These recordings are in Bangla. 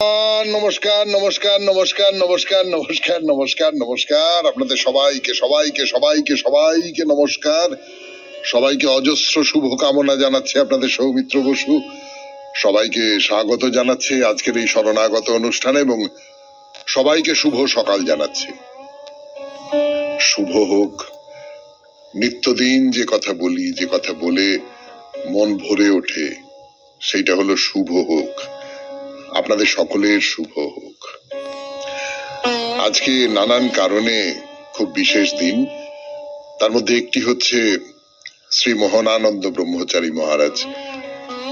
নমস্কার নমস্কার নমস্কার নমস্কার নমস্কার নমস্কার নমস্কার আপনাদের সবাইকে সবাইকে সবাইকে সবাইকে নমস্কার, সবাইকে অজস্র শুভ কামনা জানাচ্ছে আপনাদের সৌমিত্র বসু। সবাইকে স্বাগত জানাচ্ছে আজকের এই শরণাগত অনুষ্ঠানে এবং সবাইকে শুভ সকাল জানাচ্ছে। শুভ হোক। নিত্যদিন যে কথা বলি, যে কথা বলে মন ভরে ওঠে, সেইটা হলো শুভ হোক। আপনাদের সকলের শুভ হোক। আজকে নানান কারণে খুব বিশেষ দিন, তার মধ্যে একটি হচ্ছে শ্রী মোহনানন্দ ব্রহ্মচারী মহারাজ।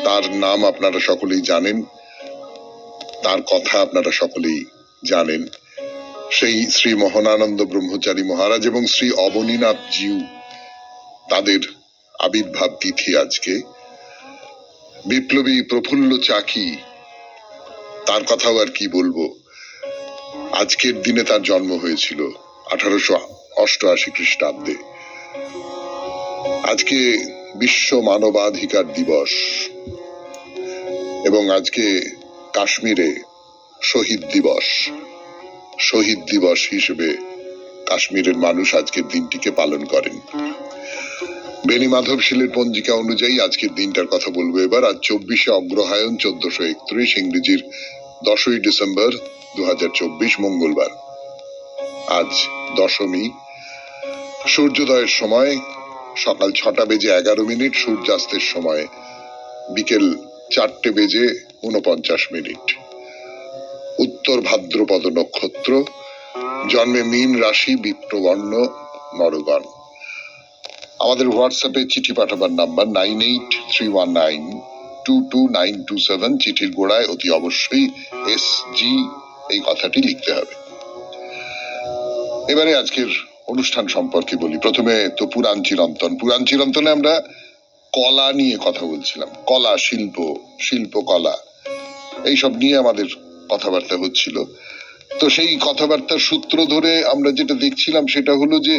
তার নাম আপনারা সকলেই জানেন, তার কথা আপনারা সকলেই জানেন। সেই শ্রী মোহনানন্দ ব্রহ্মচারী মহারাজ এবং শ্রী অবনীনাথ জিউ, তাদের আবির্ভাব তিথি আজকে। বিপ্লবী প্রফুল্ল চাকি, তার কথাও আর কি বলবো। আজকের দিনে তার জন্ম হয়েছিল 1888 খ্রিস্টাব্দে। আজকে বিশ্ব মানবাধিকার দিবস এবং আজকে কাশ্মীরে শহীদ দিবস। শহীদ দিবস হিসেবে কাশ্মীরের মানুষ আজকের দিনটিকে পালন করেন। বেনি মাধবশীলের পঞ্জিকা অনুযায়ী আজকের দিনটার কথা বলবো এবার। আজ 24শে অগ্রহায়ণ 1431, ইংরেজির 10ই ডিসেম্বর 2024, মঙ্গলবার। আজ দশমী। সূর্যোদয়ের সময় সকাল 6টা বেজে 11 মিনিট, সূর্যাস্তের সময় বিকেল 4টে বেজে 49 মিনিট। উত্তর ভাদ্রপদ নক্ষত্র, জন্মে মীন রাশি, বিপ্রবর্ণ, নরগণ। আমাদের হোয়াটসঅ্যাপে চিঠি পাঠাবার নাম্বার 9831922927। চিঠির গোড়ায় অতি অবশ্যই SG এই কথাটি লিখতে হবে। এবারে আজকের অনুষ্ঠান সম্পর্কে বলি। প্রথমে তো পুরাণ চিরন্তন। পুরাণ চিরন্তনে আমরা কলা নিয়ে কথা বলছিলাম। কলা, শিল্প, শিল্পকলা, এইসব নিয়ে আমাদের কথাবার্তা হচ্ছিল। তো সেই কথাবার্তার সূত্র ধরে আমরা যেটা দেখছিলাম সেটা হলো যে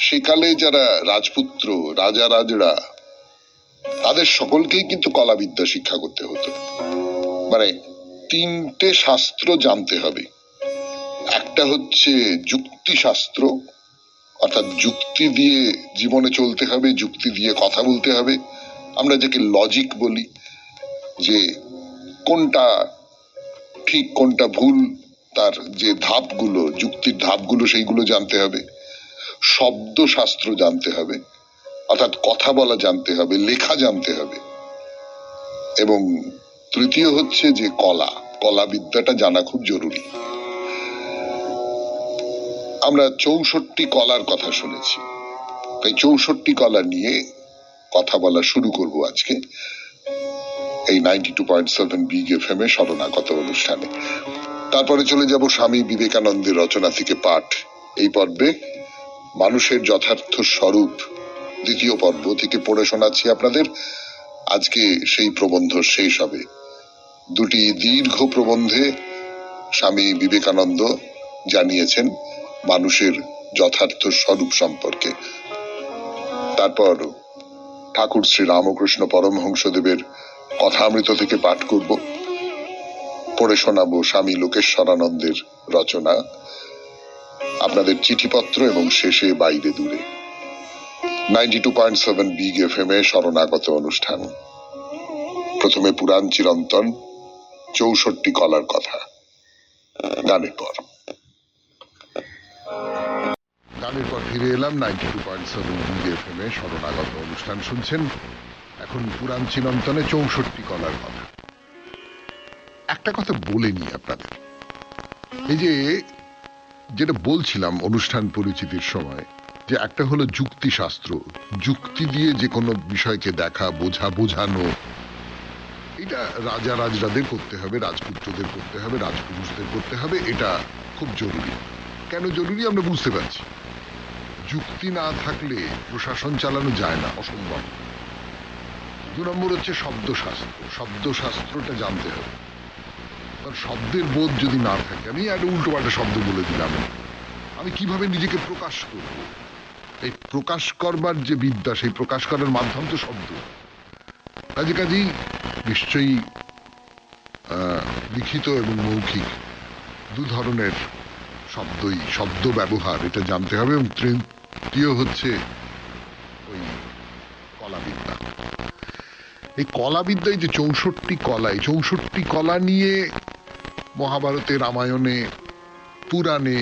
সেকালে যারা রাজপুত্র, রাজা রাজরা, তাদের সকলকেই কিন্তু কলাবিদ্যা শিক্ষা করতে হতো। মানে 3টে শাস্ত্র জানতে হবে। একটা হচ্ছে যুক্তি শাস্ত্র, অর্থাৎ যুক্তি দিয়ে জীবনে চলতে হবে, যুক্তি দিয়ে কথা বলতে হবে। আমরা যাকে লজিক বলি, যে কোনটা ঠিক কোনটা ভুল, তার যে ধাপগুলো, যুক্তির ধাপগুলো, সেইগুলো জানতে হবে। শব্দ শাস্ত্র জানতে হবে, অর্থাৎ কথা বলা জানতে হবে, লেখা জানতে হবে। এবং তৃতীয় হচ্ছে যে কলা, কলা বিদ্যাটা জানা খুব জরুরি। আমরা 64 কলার কথা শুনেছি, তাই 64 কলা নিয়ে কথা বলা শুরু করব আজকে এই 92.7 বিগ FM এ শরণাগত অনুষ্ঠানে। তারপরে চলে যাব স্বামী বিবেকানন্দের রচনা থেকে পাঠ। এই পর্বে মানুষের যথার্থ স্বরূপ দ্বিতীয় পর্ব থেকে পড়ে শোনাচ্ছি আপনাদের। আজকে সেই প্রবন্ধ শেষ হবে। দুটি দীর্ঘ প্রবন্ধে স্বামী বিবেকানন্দ জানিয়েছেন মানুষের যথার্থ স্বরূপ সম্পর্কে। তারপর ঠাকুর শ্রী রামকৃষ্ণ পরমহংসদেবের কথামৃত থেকে পাঠ করব, পড়ে শোনাবো স্বামী লোকেশ্বরানন্দের রচনা, আপনাদের চিঠিপত্র এবং শেষে বাইরে দূরে। 92.7 বিগ FM এ শরণাগত অনুষ্ঠান। প্রথমে পুরাণ চিরন্তন, 64 কলার কথা। গানের পর ফিরে এলাম 92.7 বিগ FM এ শরণাগত অনুষ্ঠান শুনছেন। এখন পুরাণ চিরন্তনে 64 কলার কথা। একটা কথা বলে নি আপনাদের, এই যে যেটা বলছিলাম অনুষ্ঠান পরিচিতির সময়, যে একটা হলো যুক্তি শাস্ত্র, যুক্তি দিয়ে যে কোনো বিষয়কে দেখা, বোঝা, বোঝানো। এটা রাজা রাজরাদের করতে হবে, রাজপুত্রদের করতে হবে, রাজপুরুষদের করতে হবে। এটা খুব জরুরি। কেন জরুরি আমরা বুঝতে পারছি। যুক্তি না থাকলে প্রশাসন চালানো যায় না, অসম্ভব। 2 নম্বর হচ্ছে শব্দশাস্ত্র। শব্দশাস্ত্রটা জানতে হবে, কারণ শব্দের বোধ যদি না থাকে, আমি একটা উল্টো পাল্টা শব্দ বলে দিলাম, আমি কিভাবে নিজেকে প্রকাশ করব? এই প্রকাশ করবার যে বিদ্যা, সেই প্রকাশ করার মাধ্যম তো শব্দ। কাজেই নিশ্চয়ই লিখিত এবং মৌখিক দু ধরনের শব্দ ব্যবহার, এটা জানতে হবে। এবং তৃতীয় হচ্ছে ওই কলাবিদ্যা। এই কলাবিদ্যা, এই যে 64 কলা, এই 64 কলা নিয়ে মহাভারতে, রামায়ণে, পুরাণে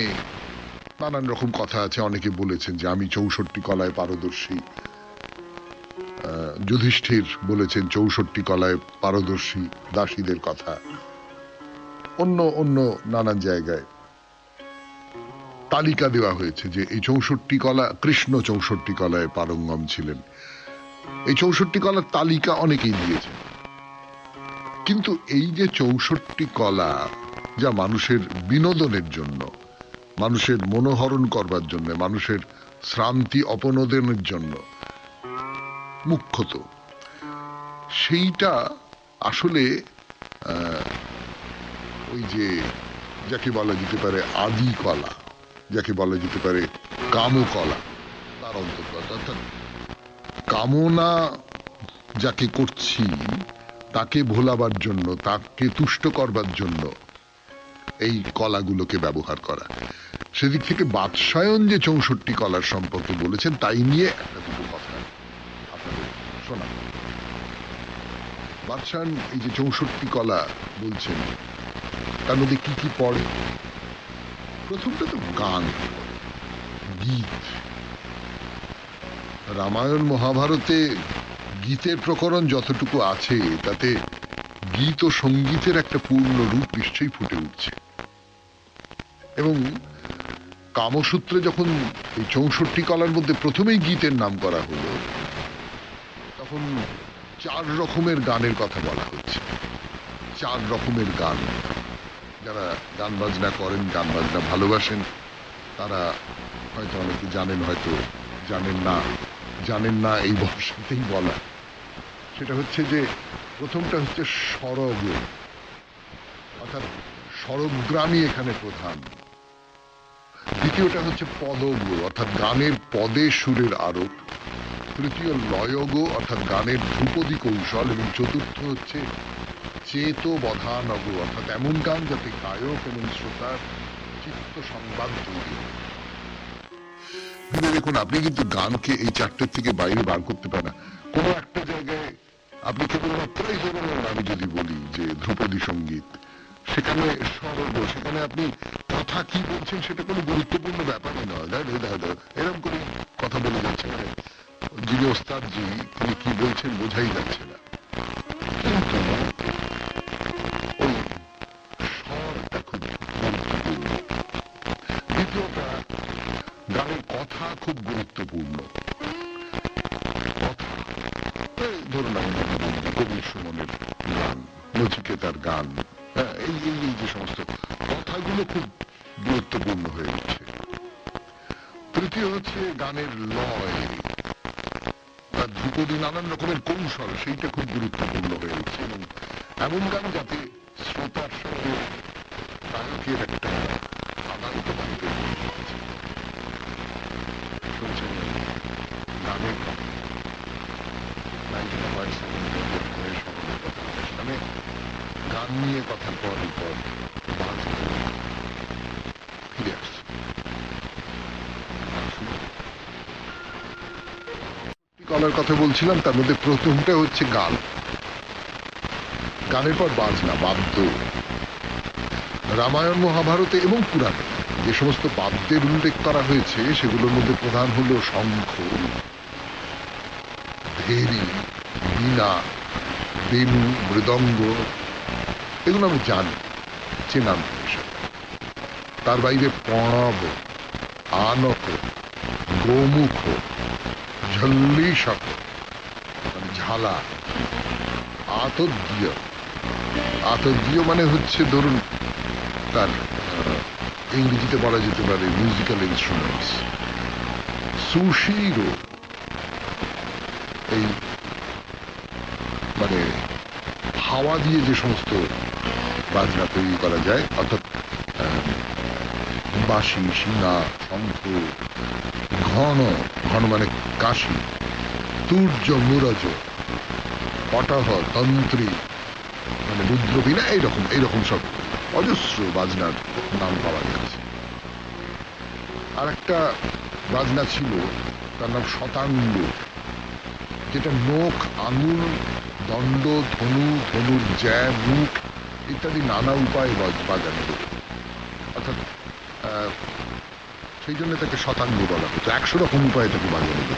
নানান রকম কথা আছে। অনেকে বলেছেন যে আমি 64 কলায় পারদর্শী, যুধিষ্ঠির বলেছেন 64 কলায় পারদর্শী দাসীদের কথা। অন্য অন্য নানান জায়গায় তালিকা দেওয়া হয়েছে যে এই 64 কলা, কৃষ্ণ 64 কলায় পারঙ্গম ছিলেন। এই 64 কলার তালিকা অনেকেই দিয়েছেন, কিন্তু এই যে 64 কলা যা মানুষের বিনোদনের জন্য, মানুষের মনোহরণ করবার জন্য, মানুষের শ্রান্তি অপনোদনের জন্য মুখ্যত, সেইটা আসলে ওই যে যাকে বলা যেতে পারে আদি কলা, যাকে বলা যেতে পারে কামকলা, তার অন্তর্গত। অর্থাৎ কামনা যাকে করছি তাকে ভোলাবার জন্য, তাকে তুষ্ট করবার জন্য এই কলাগুলোকে ব্যবহার করা। সেদিক থেকে বাদশায়ন যে 64 কলার সম্পর্কে বলেছেন, তাই নিয়ে একটা দুটো কথা আপনাদের শোনা। বাদশায়ন এই যে 64 কলা বলছেন, তার মধ্যে কি কি পড়ে? প্রথমটা তো গান, গীত। রামায়ণ মহাভারতে গীতের প্রকরণ যতটুকু আছে, তাতে গীত ও সঙ্গীতের একটা পূর্ণ রূপ নিশ্চয়ই ফুটে উঠছে। এবং কামসূত্রে যখন এই 64 কলার মধ্যে প্রথমেই গীতের নাম করা হলো, তখন 4 রকমের গানের কথা বলা হচ্ছে। 4 রকমের গান। যারা গান বাজনা করেন, গান বাজনা ভালোবাসেন, তারা হয়তো অনেকে জানেন, হয়তো জানেন না এই বর্ষাতেই বলা। সেটা হচ্ছে যে প্রথমটা হচ্ছে সরগ, অর্থাৎ স্বরগ্রামই এখানে প্রধান। দ্বিতীয়টা হচ্ছে পদগ, অর্থাৎ গানের পদে সুরের আরোপ। তৃতীয় লয়গ, অর্থাৎ গানের ধ্রুপদী কৌশল। এবং চতুর্থ হচ্ছে চেত বধানগ, অর্থাৎ এমন গান যাতে গায়ক এবং শ্রোতার চিত্ত সংবাদ তৈরি। দেখুন, আপনি কিন্তু গানকে এই 4টের থেকে বাইরে বার করতে পারেন না। কোনো একটা জায়গায় আপনি কেবলমাত্রই ধরুন, আমি যদি বলি যে ধ্রুপদী সঙ্গীত, সেখানে সরব, সেখানে আপনি কথা কি বলছেন সেটা কোনো গুরুত্বপূর্ণ ব্যাপারই নয়। এরকম করে কথা বলে যাচ্ছে, মানে যিনি ওস্তাদজি, তিনি কি বলছেন বোঝাই যাচ্ছে না। কিন্তু ওই স্বরটা খুব গুরুত্বপূর্ণ। দ্বিতীয়টা, গানের কথা খুব গুরুত্বপূর্ণ। কথা, ধরুন কবির সুমনের গান, নচিকেতার গান, এই যে সমস্ত কথাগুলো খুব গুরুত্বপূর্ণ হয়ে উঠছে। তৃতীয় হচ্ছে গানের লয়, তার ধ্রুপদী নানান রকমের কৌশল, সেইটা খুব গুরুত্বপূর্ণ হয়ে উঠছে। এবং এমন গান যাতে শ্রোতার সঙ্গে গায়কের একটা আদান প্রদান তৈরি হচ্ছে। শুনছেন গানের কথা, মানে গান নিয়ে কথা পরের পর ফিরে আসছে। কলার কথা বলছিলাম, তার মধ্যে প্রথমটা হচ্ছে গান। গানের পর বাজনা, বাদ্য। রামায়ণ মহাভারতে এবং পুরাণে যে সমস্ত বাদ্যের উল্লেখ করা হয়েছে, সেগুলোর মধ্যে প্রধান হলো শঙ্খ, ভেরি, বীণা, বেণু, মৃদঙ্গ। এগুলো আমি জানি, চেনাম বিষয়। তার বাইরে পণব, আনক, গোমুখ, ঝল্লিশক, ঝালা, আতদ্য। আতদ্য মানে হচ্ছে ধরুন তার ইংরেজিতে বলা যেতে পারে মিউজিক্যাল ইনস্ট্রুমেন্টস। সুশিরো, এই মানে হাওয়া দিয়ে যে সমস্ত বাজনা তৈরি করা যায়, অর্থাৎ বাঁশি, শিঙা, শঙ্খ। ঘন, ঘন মানে কাশি, তুর্য, মুরজ, পটহ, তন্ত্রী মানে রুদ্রবীণা, এইরকম এইরকম সব অজস্র বাজনার নাম পাওয়া গেছে। আর একটা বাজনা ছিল, তার নাম শতাঙ্গ, যেটা নখ, আঙুল, দণ্ড, ধনু, ধনুর জ্যা, মুখ ইত্যাদি নানা উপায়ে বাজানো হতো। অর্থাৎ সেই জন্য তাকে শতাঙ্গ বলা হতো। 100 রকম উপায়ে তাকে বাজানো হতো।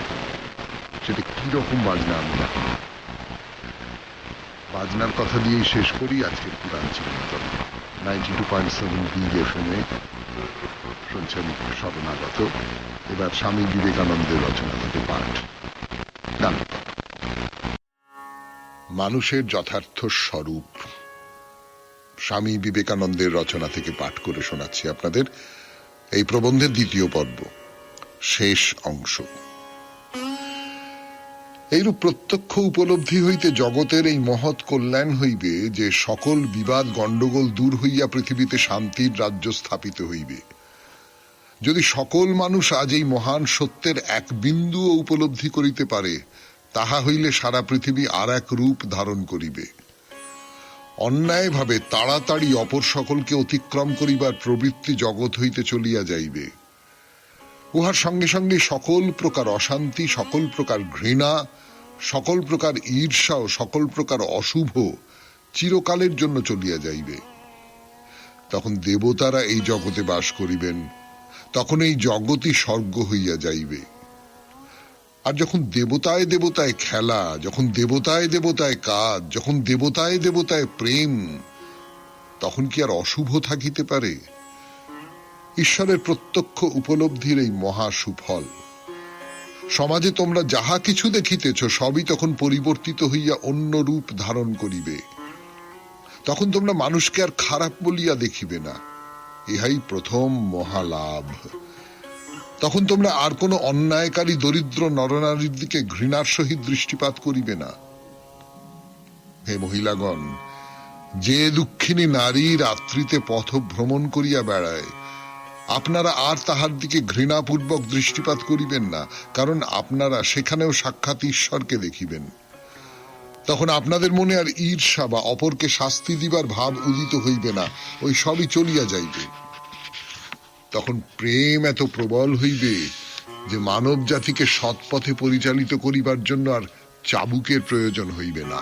সেটা কিরকম বাজনা আমি না, বাজনার কথা দিয়েই শেষ করি আজকে পুরাণ চিরন্তন। 92.7 BFM-এ শুনছেন শরণাগত। এবার স্বামী বিবেকানন্দের রচনা থেকে পাঠ। গান। মানুষের যথার্থ স্বরূপ, স্বামী বিবেকানন্দের রচনা থেকে পাঠ করে শোনাচ্ছি আপনাদের এই প্রবন্ধের দ্বিতীয় পর্ব, শেষ অংশ। এইরূপ প্রত্যক্ষ উপলব্ধি হইতে জগতের এই মহৎ কল্যাণ হইবে যে সকল বিবাদ গণ্ডগোল দূর হইয়া পৃথিবীতে শান্তির রাজ্য স্থাপিত হইবে। যদি সকল মানুষ আজ এই মহান সত্যের এক বিন্দুও উপলব্ধি করিতে পারে, তাহা হইলে সারা পৃথিবী আর এক রূপ ধারণ করিবে। অন্যায়ভাবে তাড়াতাড়ি অপর সকলকে অতিক্রম করিবার প্রবৃত্তি জগৎ হইতে চলিয়া যাইবে। উহার সঙ্গে সঙ্গে সকল প্রকার অশান্তি, সকল প্রকার ঘৃণা, সকল প্রকার ঈর্ষা ও সকল প্রকার অশুভ চিরকালের জন্য চলিয়া যাইবে। তখন দেবতারা এই জগতে বাস করিবেন, তখন এই জগৎই স্বর্গ হইয়া যাইবে। আর যখন দেবতায় দেবতায় খেলা, যখন দেবতায় দেবতায় কাজ, যখন দেবতায় দেবতায় প্রেম, তখন কি আর অশুভ থাকিতে পারে? ঈশ্বরের প্রত্যক্ষ উপলব্ধির এই মহা সুফল। সমাজে তোমরা যাহা কিছু দেখিতেছ সবই তখন পরিবর্তিত হইয়া অন্য রূপ ধারণ করিবে। তখন তোমরা মানুষকে আর খারাপ বলিয়া দেখিবে না, ইহাই প্রথম মহালাভ। তখন তোমরা আর কোনো অন্যায়কারী দরিদ্র নরনারীর দিকে ঘৃণার সহিত দৃষ্টিপাত করিবে না। হে মহিলাগণ, যে দুঃখিনী নারী রাত্রিতে পথ ভ্রমণ করিয়া বেড়ায়, আপনারা আর তাহার দিকে ঘৃণাপূর্বক দৃষ্টিপাত করিবেন না, কারণ আপনারা সেখানেও সাক্ষাৎ ঈশ্বরকে দেখিবেন। তখন আপনাদের মনে আর ঈর্ষা বা অপরকে শাস্তি দিবার ভাব উদিত হইবে না, ওই সবই চলিয়া যাইবে। তখন প্রেম এত প্রবল হইবে যে মানব জাতিকে সৎ পথে পরিচালিত করিবার জন্য আর চাবুকের প্রয়োজন হইবে না।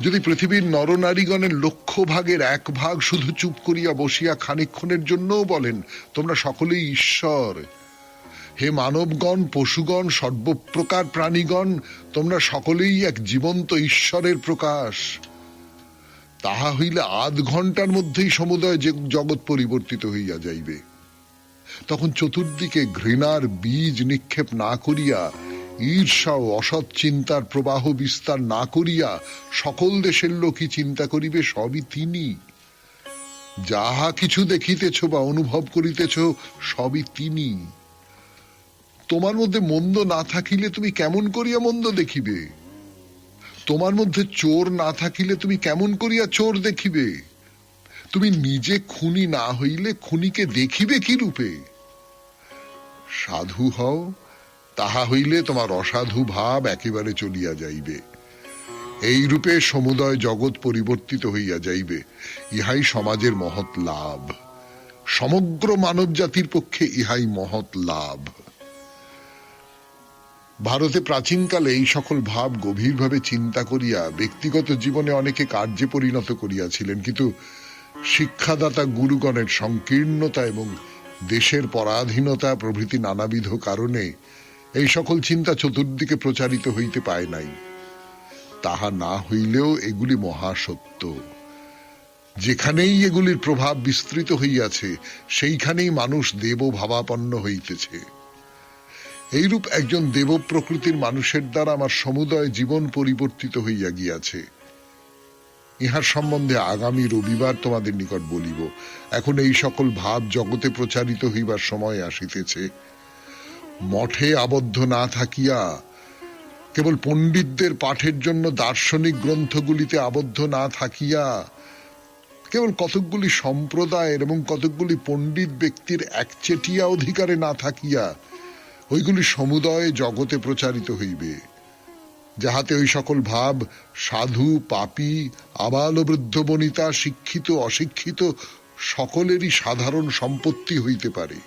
যদি পৃথিবীর নরনারীগণের 1,00,000 1 ভাগ শুধু চুপ করিয়া বসিয়া খানিকক্ষণের জন্যও বলেন, তোমরা সকলেই ঈশ্বর, হে মানবগণ, পশুগণ, সর্বপ্রকার প্রাণীগণ, তোমরা সকলেই এক জীবন্ত ঈশ্বরের প্রকাশ, তাহা হইলে আধ ঘন্টার মধ্যেই সমুদয় জগৎ পরিবর্তিত হইয়া যাইবে। তখন চতুর্দিকে ঘৃণার বীজ নিক্ষেপ না করিয়া, ঈর্ষা ও অসৎ চিন্তার প্রবাহ বিস্তার না করিয়া সকল দেশের লোকই চিন্তা করিবে সবই তিনি। যাহা কিছু দেখিতেছ বা অনুভব করিতেছ সবই তিনি। তোমার মধ্যে মন্দ না থাকিলে তুমি কেমন করিয়া মন্দ দেখিবে? তোমার মধ্যে চোর না থাকিলে তুমি কেমন করিয়া চোর দেখিবে? তুমি নিজে খুনি না হইলে খুনিকে দেখিবে কি রূপে? সাধু হও, তাহা হইলে তোমার অসাধু ভাব একেবারে চলিয়া যাইবে। এই রূপে সমুদয় জগৎ পরিবর্তিত হইয়া যাইবে। ইহাই সমাজের মহৎ লাভ, সমগ্র মানব জাতির পক্ষে ইহাই মহৎ লাভ। ভারতে প্রাচীনকালে এই সকল ভাব গভীরভাবে চিন্তা করিয়া ব্যক্তিগত জীবনে অনেকে কার্যে পরিণত করিয়াছিলেন, কিন্তু শিক্ষাদাতা গুরুগণের সংকীর্ণতা এবং দেশের পরাধীনতা প্রভৃতি নানাবিধ কারণে এই সকল চিন্তা চতুর্দিকে প্রচারিত হইতে পায় নাই। তাহা না হইলেও এগুলি মহাসত্য। যেখানেই এগুলির প্রভাব বিস্তৃত হইয়াছে, সেইখানেই মানুষ দেব ভাবাপন্ন হইতেছে। এইরূপ একজন দেব প্রকৃতির মানুষের দ্বারা আমার সমুদয় জীবন পরিবর্তিত হইয়া গিয়াছে। ইহার সম্বন্ধে আগামী রবিবার তোমাদের নিকট বলিব। এখন এই সকল ভাব জগতে প্রচারিত হইবার সময় আসিতেছে। মঠে আবদ্ধ না থাকিয়া, কেবল পণ্ডিতদের পাঠের জন্য দার্শনিক গ্রন্থগুলিতে আবদ্ধ না থাকিয়া, কেবল কতকগুলি সম্প্রদায়ের এবং কতকগুলি পণ্ডিত ব্যক্তির একচেটিয়া অধিকারে না থাকিয়া ওইগুলি সমুদয় জগতে প্রচারিত হইবে। যাহাতে ওই সকল ভাব সাধু পাপী আবাল বৃদ্ধ বনিতা শিক্ষিত অশিক্ষিত সকলেরই সাধারণ সম্পত্তি হইতে পারে,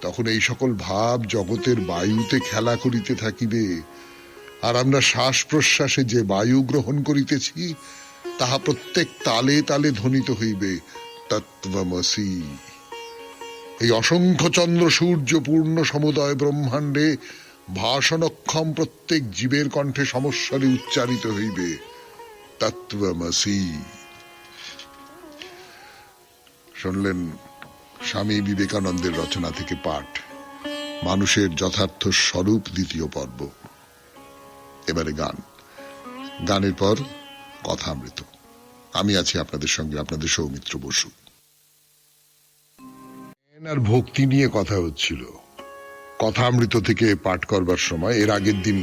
তখন এই সকল ভাব জগতের বায়ুতে খেলা করিতে থাকিবে, আর আমরা শ্বাস প্রশ্বাসে যে বায়ু গ্রহণ করিতেছি তাহা প্রত্যেক তালে তালে ধ্বনিত হইবে তত্ত্বমসি। এই অসংখ্য চন্দ্র সূর্য পূর্ণ সমুদয় ব্রহ্মাণ্ডে ভাষণক্ষম প্রত্যেক জীবের কণ্ঠে সমস্বরে উচ্চারিত হইবে তত্ত্বমসি। শুনলেন স্বামী বিবেকানন্দের রচনা থেকে পাঠ, মানুষের যথার্থ স্বরূপ, দ্বিতীয় পর্ব। এবারে গান, গানের পর কথামৃত। আমি আছি আপনাদের সঙ্গে, আপনাদের সৌমিত্র বসু। আর ভক্তি নিয়ে কথা হচ্ছিল কথামৃত থেকে পাঠ করবার সময়। এর আগের দিন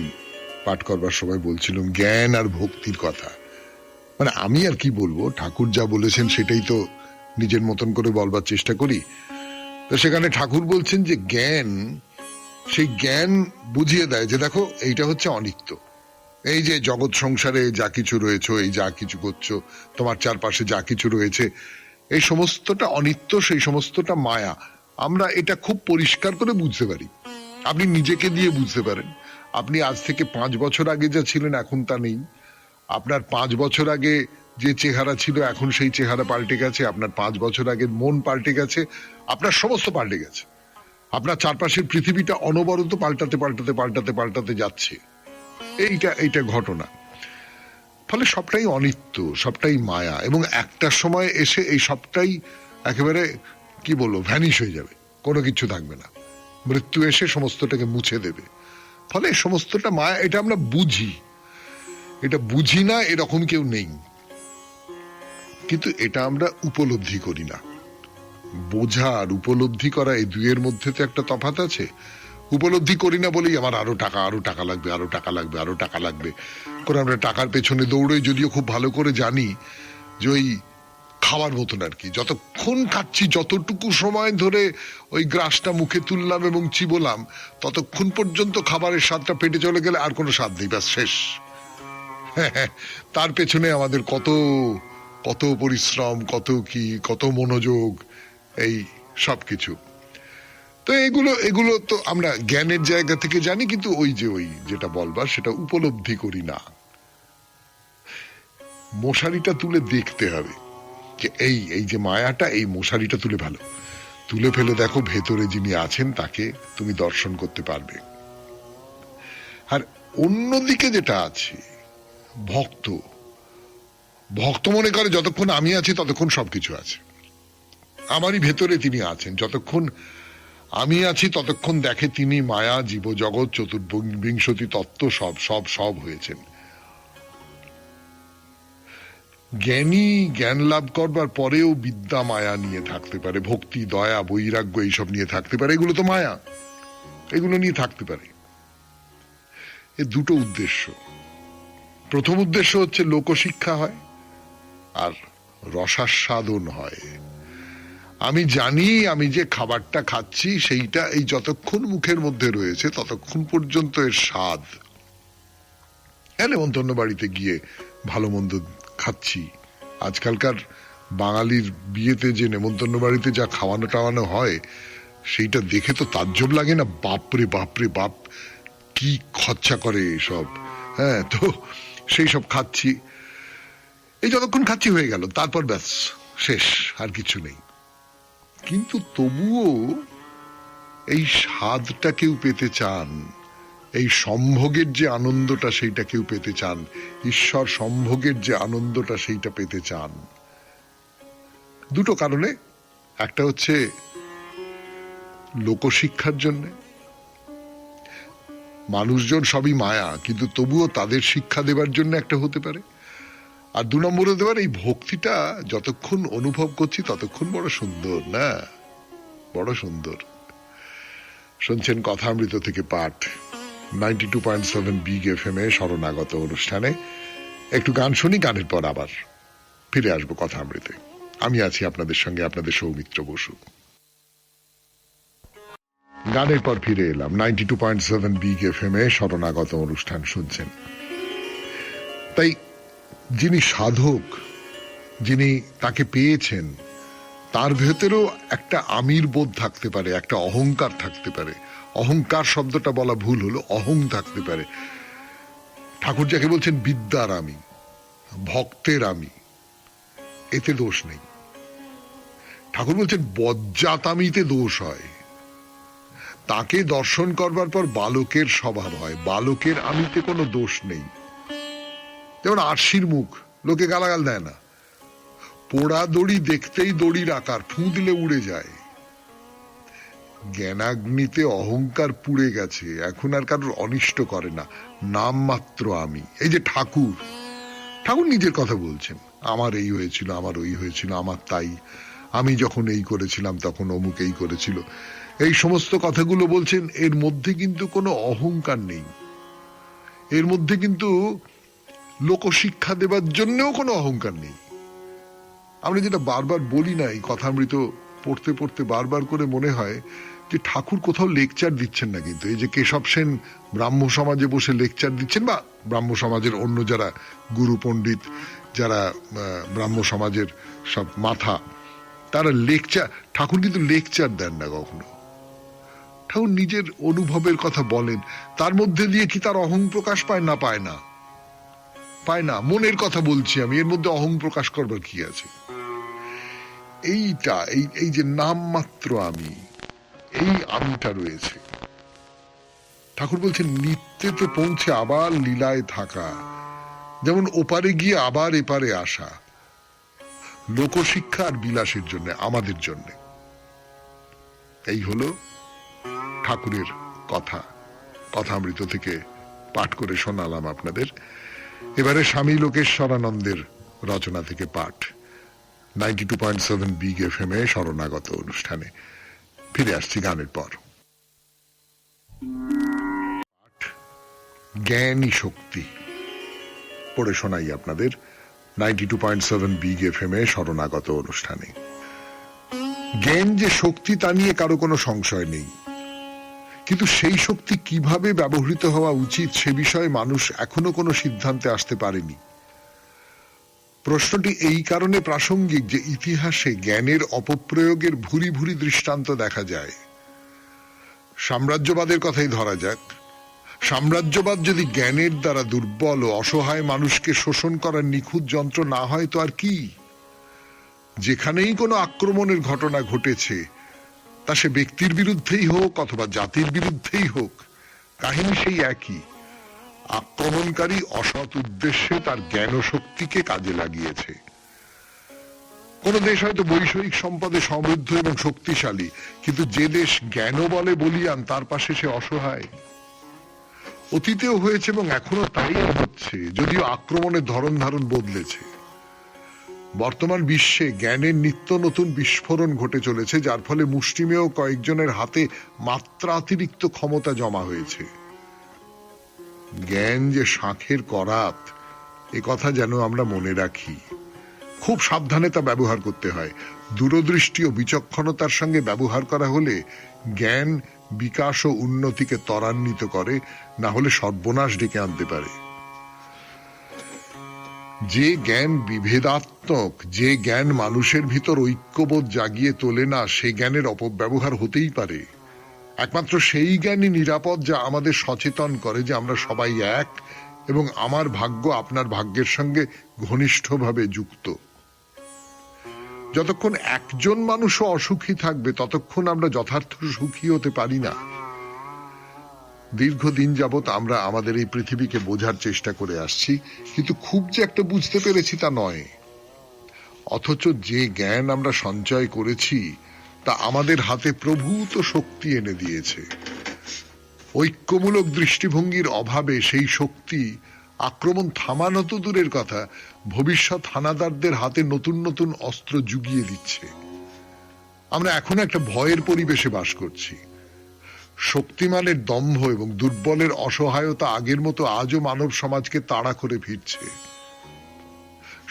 পাঠ করবার সময় বলছিলাম জ্ঞান আর ভক্তির কথা। মানে আমি আর কি বলবো, ঠাকুর যা বলেছেন সেটাই তো নিজের মতন করে বলবার চেষ্টা করি। তো সেখানে ঠাকুর বলছেন যে জ্ঞান, সেই জ্ঞান বুঝিয়ে দেয় যে দেখো এইটা হচ্ছে অনিত্য। এই যে জগৎ সংসারে যা কিছু রয়েছে, এই যা কিছু করছো, তোমার চারপাশে যা কিছু রয়েছে, এই সমস্তটা অনিত্য, সেই সমস্তটা মায়া। আমরা এটা খুব পরিষ্কার করে বুঝতে পারি। আপনি নিজেকে দিয়ে বুঝতে পারেন। আপনি আজ থেকে 5 বছর আগে যা ছিলেন এখন তা নেই। আপনার 5 বছর আগে যে চেহারা ছিল এখন সেই চেহারা পাল্টে গেছে। আপনার 5 বছর আগের মন পাল্টে গেছে। আপনার সমস্ত পাল্টে গেছে। আপনার চারপাশের পৃথিবীটা অনবরত পাল্টাতে পাল্টাতে পাল্টাতে পাল্টাতে যাচ্ছে। এইটা ঘটনা। ফলে সবটাই অনিত্য, সবটাই মায়া, এবং একটা সময় এসে এই সবটাই একেবারে কি বলবো ভ্যানিশ হয়ে যাবে, কোনো কিছু থাকবে না। মৃত্যু এসে সমস্তটাকে মুছে দেবে। ফলে সমস্তটা মায়া, এটা আমরা বুঝি। এটা বুঝি না এরকম কেউ নেই, কিন্তু এটা আমরা উপলব্ধি করি না। বোঝা আর উপলব্ধি করা, এই দুইয়ের মধ্যে তো একটা তফাৎ আছে। উপলব্ধি করি না বলেই আমার আরো টাকা লাগবে, আরো টাকা লাগবে, আরো টাকা লাগবে করে আমরা টাকার পেছনে দৌড়ে, যদিও খুব ভালো করে জানি যে ওই খাওয়ার মতন আর কি। যতক্ষণ খাচ্ছি, যতটুকু সময় ধরে ওই গ্রাসটা মুখে তুললাম এবং চিবোলাম, ততক্ষণ পর্যন্ত খাবারের স্বাদটা পেটে চলে গেলে আর কোনো স্বাদ নেই, ব্যাস শেষ। তার পেছনে আমাদের কত কত পরিশ্রম, কত মনোযোগ, এই সব কিছু। তো এগুলো তো আমরা জ্ঞানের জায়গা থেকে জানি, কিন্তু ওই যেটা বলবার সেটা উপলব্ধি করি না। মশারিটা তুলে দেখতে হবে যে এই যে মায়াটা, এই মশারিটা তুলে ফেলে দেখো ভেতরে যিনি আছেন তাকে তুমি দর্শন করতে পারবে। আর অন্যদিকে যেটা আছে ভক্ত মনে করে যতক্ষণ আমি আছি ততক্ষণ সবকিছু আছে, আমারই ভেতরে তিনি আছেন। যতক্ষণ আমি আছি ততক্ষণ দেখে তিনি মায়া, জীব জগৎ, চতুর্বিংশতি তত্ত্ব সব হয়েছেন। জ্ঞানী জ্ঞান লাভ করবার পরেও বিদ্যা মায়া নিয়ে থাকতে পারে, ভক্তি, দয়া, বৈরাগ্য এইসব নিয়ে থাকতে পারে। এগুলো তো মায়া, এগুলো নিয়ে থাকতে পারে। এর দুটো উদ্দেশ্য। প্রথম উদ্দেশ্য হচ্ছে লোকশিক্ষা হয় আর রসাস্বাদন হয়। আমি জানি আমি যে খাবারটা খাচ্ছি সেইটা এই যতক্ষণ মুখের মধ্যে রয়েছে ততক্ষণ পর্যন্ত এর স্বাদ। নেমন্তন্ন বাড়িতে গিয়ে ভালো মন্দ খাচ্ছি। আজকালকার বাঙালির বিয়েতে যে নেমন্তন্ন বাড়িতে যা খাওয়ানো টাওয়ানো হয় সেইটা দেখে তো তাজ্জব লাগে না? বাপরে বাপ, কি খরচা করে সব। তো সেই সব খাচ্ছি, এই যতক্ষণ খাচ্ছি হয়ে গেল, তারপর ব্যাস শেষ, আর কিছু নেই। কিন্তু তবুও এই স্বাদটা কেউ পেতে চান, এই সম্ভোগের যে আনন্দটা সেইটা কেউ পেতে চান, ঈশ্বর সম্ভোগের যে আনন্দটা সেইটা পেতে চান। দুটো কারণে, একটা হচ্ছে লোকশিক্ষার জন্য, মানুষজন সবই মায়া কিন্তু তবুও তাদের শিক্ষা দেবার জন্য একটা হতে পারে। আর 2 নম্বর হতে পারে এই ভক্তিটা যতক্ষণ অনুভব করছি ততক্ষণ বড় সুন্দর, না বড় সুন্দর। শুনছেন কথামৃত থেকে পাঠ, 92.7 বিগ FM এ শরণাগত অনুষ্ঠানে। একটু গান শুনি, গানের পর আবার ফিরে আসবো কথামৃতে। আমি আছি আপনাদের সঙ্গে, আপনাদের সৌমিত্র বসু। গানের পর ফিরে এলাম। 92.7 বিগ এফএম এ শরণাগত অনুষ্ঠান শুনছেন। তাই যিনি সাধক, যিনি তাকে পেয়েছেন, তার ভেতরেও একটা আমির বোধ থাকতে পারে, একটা অহংকার থাকতে পারে। অহংকার শব্দটা বলা ভুল হলো, অহং থাকতে পারে। ঠাকুর যাকে বলছেন বিদ্যার আমি, ভক্তের আমি, এতে দোষ নেই। ঠাকুর বলছেন বজ্জাতামিতে দোষ হয়। তাকে দর্শন করবার পর বালকের স্বভাব হয়, বালকের আমিতে কোনো দোষ নেই। যেমন আরশির মুখ, লোকে গালাগাল দেয় না। পোড়া দড়ি দেখতেই দড়ির আকার, ফু দিলে উড়ে যায়। জ্ঞানাগ্নিতে অহংকার পুড়ে গেছে, এখন আর কারোর অনিষ্ট করে না, নাম মাত্র আমি। এই যে ঠাকুর, ঠাকুর নিজের কথা বলছেন, আমার এই হয়েছিল, আমার ওই হয়েছিল, আমার তাই, আমি যখন এই করেছিলাম তখন অমুক এই করেছিল, এই সমস্ত কথাগুলো বলছেন। এর মধ্যে কিন্তু কোনো অহংকার নেই, এর মধ্যে কিন্তু লোকশিক্ষা দেবার জন্যও কোনো অহংকার নেই। আমরা যেটা বারবার বলি না, এই কথামৃত পড়তে পড়তে বারবার করে মনে হয় যে ঠাকুর কোথাও লেকচার দিচ্ছেন না। কিন্তু এই যে কেশব সেন ব্রাহ্ম সমাজে বসে লেকচার দিচ্ছেন, বা ব্রাহ্ম সমাজের অন্য যারা গুরু পণ্ডিত, যারা ব্রাহ্ম সমাজের সব মাথা, তারা লেকচার, ঠাকুর কিন্তু লেকচার দেন না কখনো। ঠাকুর নিজের অনুভবের কথা বলেন, তার মধ্যে দিয়ে কি তার অহং প্রকাশ পায়? না, পায় না, পায় না। মনের কথা বলছি আমি, এর মধ্যে অহং প্রকাশ করবার কি আছে? এইটা, এই যে নাম মাত্র আমি, এই আমিটা রয়েছে। ঠাকুর বলছেন নিত্যেতে পৌঁছে আবার লীলায় থাকা, যেমন ওপারে গিয়ে আবার এপারে আসা, লোকশিক্ষা আর বিলাসের জন্য, আমাদের জন্য। এই হলো ঠাকুরের কথা, কথামৃত থেকে পাঠ করে শোনালাম আপনাদের। এবারে স্বামী লোকেশ্বরানন্দের রচনা থেকে পাঠ, 92.7 বিগ এফএম এ শরণাগত অনুষ্ঠানে। ফিরে আসছি গানের পর। জ্ঞানী শক্তি পড়ে শোনাই আপনাদের 92.7 বিগ এফএম এ শরণাগত অনুষ্ঠানে। জ্ঞান যে শক্তি তা নিয়ে কারো কোনো সংশয় নেই, কিন্তু সেই শক্তি কিভাবে ব্যবহৃত হওয়া উচিত সে বিষয়ে মানুষ এখনো কোনো সিদ্ধান্তে আসতে পারেনি। প্রশ্নটি এই কারণে প্রাসঙ্গিক যে ইতিহাসে জ্ঞানের অপপ্রয়োগের ভুরি ভুরি দৃষ্টান্ত দেখা যায়। সাম্রাজ্যবাদের কথাই ধরা যাক। সাম্রাজ্যবাদ যদি জ্ঞানের দ্বারা দুর্বল ও অসহায় মানুষকে শোষণ করার নিখুঁত যন্ত্র না হয় তো আর কি? যেখানেই কোনো আক্রমণের ঘটনা ঘটেছে, তা সে ব্যক্তির বিরুদ্ধেই হোক অথবা জাতির বিরুদ্ধেই হোক, কাহিনী সেই একই। আক্রমণকারী অসৎ উদ্দেশ্যে তার জ্ঞান শক্তিকে কাজে লাগিয়েছে। কোন দেশ হয়তো বৈষয়িক সম্পদে সমৃদ্ধ এবং শক্তিশালী, কিন্তু যে দেশ জ্ঞান বলে বলিয়ান, তার পাশে সে অসহায়। অতীতেও হয়েছে এবং এখনো তাই হচ্ছে, যদিও আক্রমণের ধরন ধারণ বদলেছে। বর্তমান বিশ্বে জ্ঞানের নিত্য নতুন বিস্ফোরণ ঘটে চলেছে, যার ফলে মুষ্টিমেয় কয়েকজনের হাতে মাত্রাতিরিক্ত ক্ষমতা জমা হয়েছে। জ্ঞান যে শাঁখের করাত, এ কথা যেন আমরা মনে রাখি। খুব সাবধানে তা ব্যবহার করতে হয়। দূরদৃষ্টি ও বিচক্ষণতার সঙ্গে ব্যবহার করা হলে জ্ঞান বিকাশ ও উন্নতিকে ত্বরান্বিত করে, না হলে সর্বনাশ ডেকে আনতে পারে। যে জ্ঞান বিভেদাত্মক, যে জ্ঞান মানুষের ভিতর ঐক্যবোধ জাগিয়ে তোলে না, সে জ্ঞানের অপব্যবহার হতেই পারে। একমাত্র সেই জ্ঞানই নিরাপদ যা আমাদের সচেতন করে যে আমরা সবাই এক এবং আমার ভাগ্য আপনার ভাগ্যের সঙ্গে ঘনিষ্ঠভাবে যুক্ত। যতক্ষণ একজন মানুষও অসুখী থাকবে, ততক্ষণ আমরা যথার্থ সুখী হতে পারি না। দীর্ঘদিন যাবৎ আমরা আমাদের এই পৃথিবীকে বোঝার চেষ্টা করে আসছি, কিন্তু খুব যে একটা বুঝতে পেরেছি তা নয়। অথচ যে জ্ঞান আমরা সঞ্চয় করেছি তা আমাদের হাতে প্রভূত শক্তি এনে দিয়েছে। ঐক্যমূলক দৃষ্টিভঙ্গির অভাবে সেই শক্তি আক্রমণ থামানো তো দূরের কথা, ভবিষ্যৎ হানাদারদের হাতে নতুন নতুন অস্ত্র জুগিয়ে দিচ্ছে। আমরা এখন একটা ভয়ের পরিবেশে বাস করছি। শক্তিমানের দম্ভ এবং দুর্বলের অসহায়তা আগের মতো আজও মানব সমাজকে তাড়া করে ফিরছে।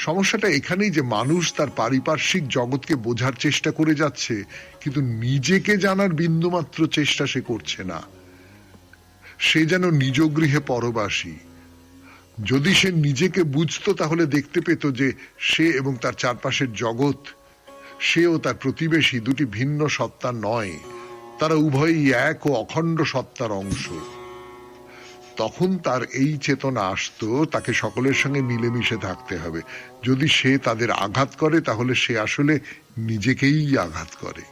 সমস্যাটা এখানেই যে মানুষ তার পারিপার্শ্বিক জগৎকে বোঝার চেষ্টা করে যাচ্ছে, কিন্তু নিজেকে জানার বিন্দুমাত্র চেষ্টা সে করছে না। সে যেন নিজ গৃহে পরবাসী। যদি সে নিজেকে বুঝতো তাহলে দেখতে পেত যে সে এবং তার চারপাশের জগৎ, সে ও তার প্রতিবেশী দুটি ভিন্ন সত্তা নয়, তারা উভয়ই এক ও অখণ্ড সত্তার অংশ। তখন তার এই চেতনা আসতো তাকে সকলের সঙ্গে মিলেমিশে থাকতে হবে। যদি সে তাদের আঘাত করে তাহলে সে আসলে নিজেকেই আঘাত করে।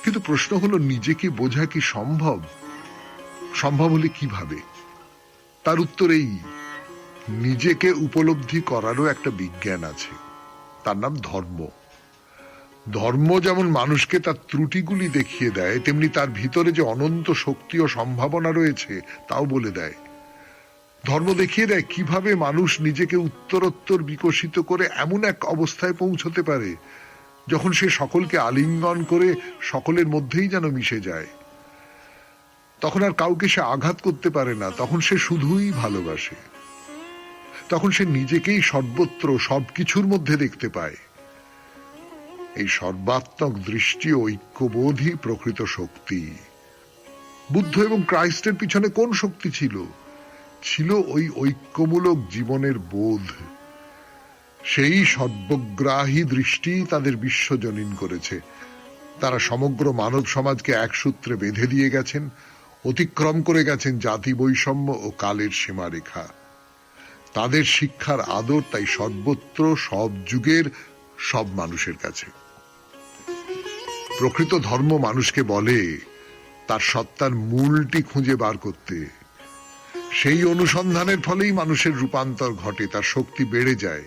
কিন্তু প্রশ্ন হলো, নিজেকে বোঝা কি সম্ভব? সম্ভব হলে কিভাবে? তার উত্তর এই, নিজেকে উপলব্ধি করারও একটা বিজ্ঞান আছে, তার নাম ধর্ম। ধর্ম যেমন মানুষকে তার ত্রুটিগুলি দেখিয়ে দেয়, তেমনি তার ভিতরে যে অনন্ত শক্তি ও সম্ভাবনা রয়েছে তাও বলে দেয়। ধর্ম দেখিয়ে দেয় কিভাবে মানুষ নিজেকে উত্তরোত্তর বিকশিত করে এমন এক অবস্থায় পৌঁছতে পারে যখন সে সকলকে আলিঙ্গন করে সকলের মধ্যেই যেন মিশে যায়। তখন আর কাউকে সে আঘাত করতে পারে না, তখন সে শুধুই ভালোবাসে। তখন সে নিজেকেই সর্বত্র সবকিছুর মধ্যে দেখতে পায়। এই সর্বাত্মক দৃষ্টি ও ঐক্যবোধই প্রকৃত শক্তি। বুদ্ধ এবং ক্রাইস্টের পিছনে কোন শক্তি ছিল? ছিল ওই ঐক্যমূলক জীবনের বোধ। সেই সর্বগ্রাহী দৃষ্টি তাদের বিশ্বজনীন করেছে। তারা সমগ্র মানব সমাজকে এক সূত্রে বেঁধে দিয়ে গেছেন, অতিক্রম করে গেছেন জাতি বৈষম্য ও কালের সীমারেখা। তাদের শিক্ষার আদর তাই সর্বত্র, সব যুগের, সব মানুষের কাছে। প্রকৃত ধর্ম মানুষকে বলে তার সত্তার মূলটি খুঁজে বার করতে। সেই অনুসন্ধানের ফলেই মানুষের রূপান্তর ঘটে, তার শক্তি বেড়ে যায়।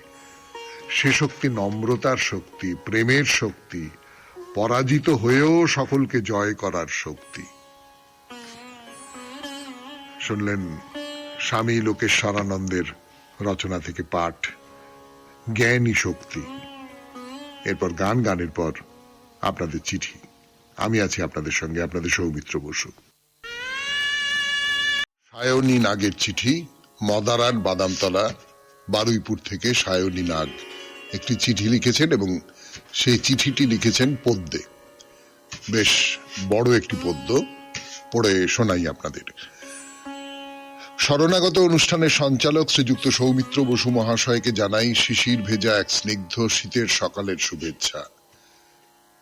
সে শক্তি নম্রতার শক্তি, প্রেমের শক্তি, পরাজিত হয়েও সকলকে জয় করার শক্তি। শুনলেন স্বামী লোকেশ্বরানন্দের রচনা থেকে পাঠ জ্ঞানী শক্তি। এরপর গান, গানের পর আপনাদের চিঠি। আমি আছি আপনাদের সঙ্গে, আপনাদের সৌমিত্র বসু। সায়নী নাগের চিঠি, মদারার বাদামতলা, বারুইপুর থেকে সায়নী নাগ একটি চিঠি লিখেছেন এবং সেই চিঠিটি লিখেছেন পদ্যে। বেশ বড় একটি পদ্য, পড়ে শোনাই আপনাদের। শরণাগত অনুষ্ঠানের সঞ্চালক শ্রীযুক্ত সৌমিত্র বসু মহাশয়কে জানাই শিশির ভেজা এক স্নিগ্ধ শীতের সকালের শুভেচ্ছা।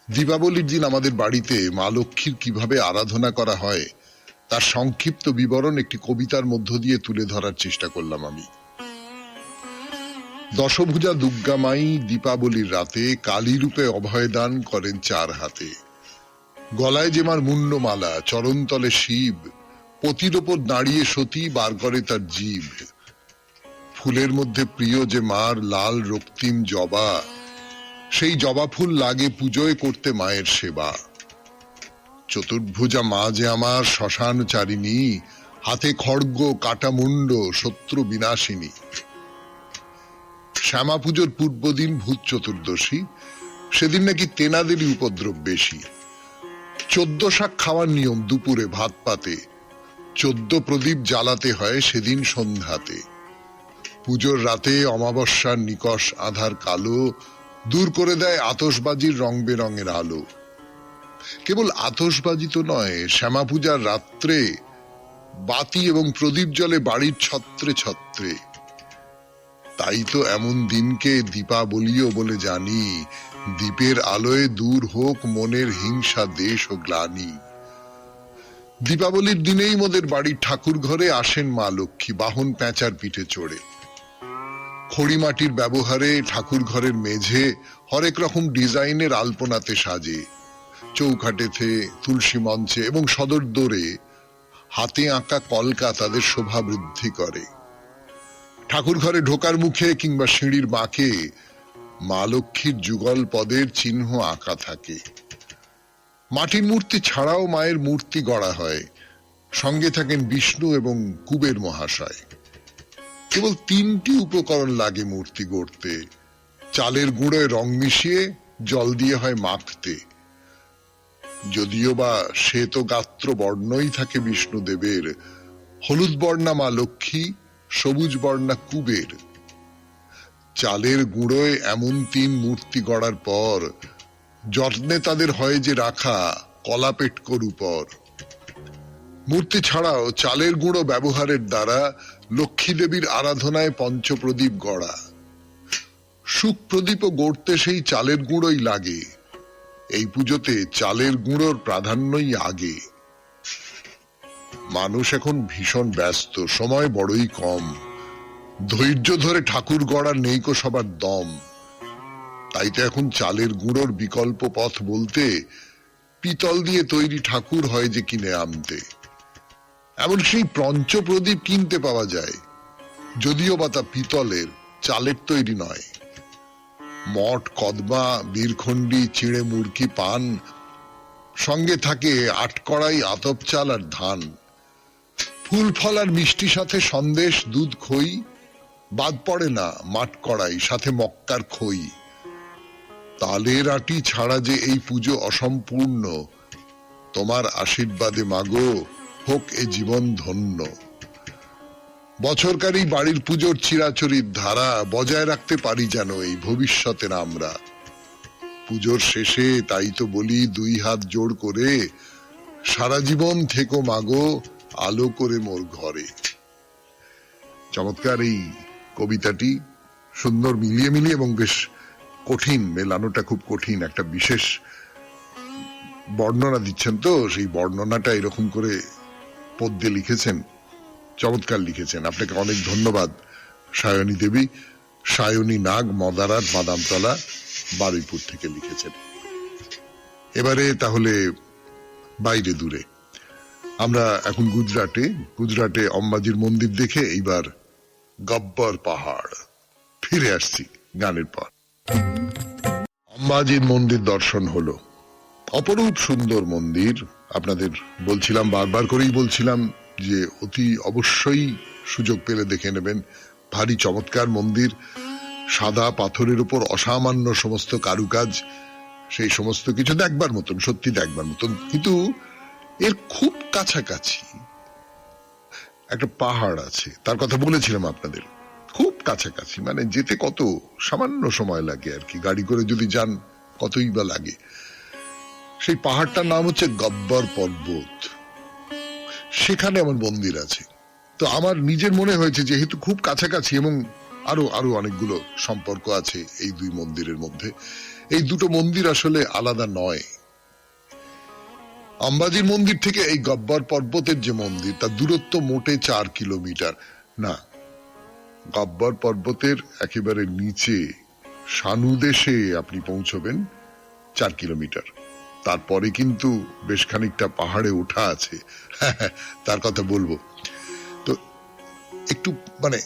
দীপাবলির দিন আমাদের বাড়িতে মা লক্ষ্মীর কিভাবে আরাধনা করা হয় তার সংক্ষিপ্ত বিবরণ একটি কবিতার মধ্য দিয়ে তুলে ধরার চেষ্টা করলাম আমি। দশভুজা দুর্গা মাই দীপাবলির রাতে কালী রূপে অভয়দান করেন চার হাতে। গলায় যে মার মুন্ডমালা, চরণতলে শিব, পতির ওপর দাঁড়িয়ে সতী বার করে তার জীব। ফুলের মধ্যে প্রিয় যে মার লাল রক্তিম জবা, সেই জবা ফুল লাগে পুজোয় করতে মায়ের সেবা। চতুর্ভুজা মা যে আমার শ্মশানচারিণী, হাতে খড়গ কাটা মুন্ড শত্রু বিনাশিনী। শ্যামা পুজোর পূর্বদিন ভূত চতুর্দশী, সেদিন নাকি তেনাদেরই উপদ্রব বেশি। 14 শাক খাওয়ার নিয়ম দুপুরে ভাত পাতে, 14 প্রদীপ জ্বালাতে হয় সেদিন সন্ধ্যাতে। পুজোর রাতে অমাবস্যার নিকষ আধার কালো দূর করে দেয় আতশবাজির রং বেরঙের আলো। কেবল আতশবাজি তো নয়, শ্যামা পূজার রাত্রে বাতি এবং প্রদীপ জ্বলে বাড়ির ছত্রে ছত্রে। তাই তো এমন দিনকে দীপাবলিও বলে জানি, দীপের আলোয় দূর হোক মনের হিংসা দেশ ও গ্লানি। দীপাবলির দিনেই মোদের বাড়ির ঠাকুর ঘরে আসেন মা লক্ষ্মী বাহন পেঁচার পিঠে চড়ে। খড়ি মাটির ব্যবহারে ঠাকুর ঘরের মেঝে হরেক রকম ডিজাইনের আলপনাতে সাজে। চৌখাটেতে, তুলসী মঞ্চে এবং সদর দোরে হাতে আঁকা কলকা তাদের শোভা বৃদ্ধি করে। ঠাকুর ঘরে ঢোকার মুখে কিংবা সিঁড়ির বাঁকে মা লক্ষ্মীর যুগল পদের চিহ্ন আঁকা থাকে। মাটির মূর্তি ছাড়াও মায়ের মূর্তি গড়া হয়, সঙ্গে থাকেন বিষ্ণু এবং কুবের মহাশয়। কেবল 3টি উপকরণ লাগে মূর্তি গড়তে। চালের গুঁড়োয় রং মিশিয়ে জল দিয়ে হয় মাখতে। যদিও বা শ্বেত গাত্র বর্ণই থাকে বিষ্ণুদেবের, হলুদ বর্ণা মা লক্ষ্মী, সবুজ বর্ণা কুবের। চালের গুঁড়োয় এমন 3 মূর্তি গড়ার পর যত্নে তাদের হয় যে রাখা কলা পেটকোর উপর। মূর্তি ছাড়াও চালের গুঁড়ো ব্যবহারের দ্বারা লক্ষ্মী দেবীর আরাধনায় পঞ্চপ্রদীপ গড়া। সুখ প্রদীপও গড়তে সেই চালের গুঁড়োই লাগে। এই পুজোতে চালের গুঁড়োর প্রাধান্যই আগে। মানুষ এখন ভীষণ ব্যস্ত, সময় বড়ই কম। ধৈর্য ধরে ঠাকুর গড়ার নেই কো সবার দম। তাই তো এখন চালের গুঁড়োর বিকল্প পথ বলতে পিতল দিয়ে তৈরি ঠাকুর হয় যে কিনে আনতে। এমন সেই পঞ্চপ্রদীপ কিনতে পাওয়া যায়, যদিও বা তা পিতলের, চালের তৈরি নয়। মঠ, কদমা, বীরখণ্ডি, চিড়ে মুরকি, পান, সঙ্গে থাকে 8 কড়াই আতপ চাল আর ধান। ফুল ফল আর মিষ্টি সাথে সন্দেশ, দুধ, খই। বাদ পড়ে না মাঠ কড়াই, সাথে মক্কার খই। তালের আটি ছাড়া যে এই পুজো অসম্পূর্ণ। তোমার আশীর্বাদে মাগো হোক এ জীবন ধন্য। বছরকারী বাড়ির পুজোর চিরাচরিত ধারা বজায় রাখতে পারি যেন এই ভবিষ্যতের আমরা। পুজোর শেষে তাই তো বলি 2 হাত জোড় করে, সারা জীবন থেকো মাগো আলো করে মোর ঘরে। চমৎকার এই কবিতাটি, সুন্দর মিলিয়ে মিলিয়ে এবং বেশ কঠিন, মেলানোটা খুব কঠিন। একটা বিশেষ বর্ণনা দিচ্ছেন, তো সেই বর্ণনাটা এরকম করে পদ্যে লিখেছেন, চমৎকার লিখেছেন। আপনাকে অনেক ধন্যবাদ সায়নী দেবী। সায়নী নাগ, মদারার, বাদামতলা, বারুইপুর থেকে লিখেছেন। এবারে তাহলে বাইরে দূরে আমরা এখন গুজরাটে অম্বাজির মন্দির দেখে এইবার গব্বর পাহাড় ফিরে আসছি গানের পর। অম্বাজির মন্দির দর্শন হলো, অপরূপ সুন্দর মন্দির। আপনাদের বলছিলাম, বারবার করেই বলছিলাম যে অতি অবশ্যই সুযোগ পেলে দেখে নেবেন। ভারী চমৎকার মন্দির, সাদা পাথরের উপর অসামান্য সমস্ত কারুকাজ, সেই সমস্ত কিছু দেখবার মতন, সত্যি দেখবার মতন। কিন্তু এর খুব কাছাকাছি একটা পাহাড় আছে, তার কথা বলেছিলাম আপনাদের। খুব কাছাকাছি মানে যেতে কত সামান্য সময় লাগে আর কি, গাড়ি করে যদি যান কতই বা লাগে। সেই পাহাড়টার নাম হচ্ছে গব্বর পর্বত। সেখানে আমার মন্দির আছে। তো আমার নিজের মনে হয়েছে যেহেতু খুব কাছাকাছি এবং আরো আরো অনেকগুলো সম্পর্ক আছে এই 2 মন্দিরের মধ্যে, এই দুটো মন্দির আসলে আলাদা নয়। অম্বাজির মন্দির থেকে এই গব্বর পর্বতের যে মন্দির, তার দূরত্ব মোটে 4 কিলোমিটার না। গব্বর পর্বতের একেবারে নিচে সানুদেশে আপনি পৌঁছবেন 4 কিলোমিটার। তারপরে কিন্তু বেশ খানিকটা পাহাড়ে ওঠা আছে, তার কথা বলবো। তো একটু মানে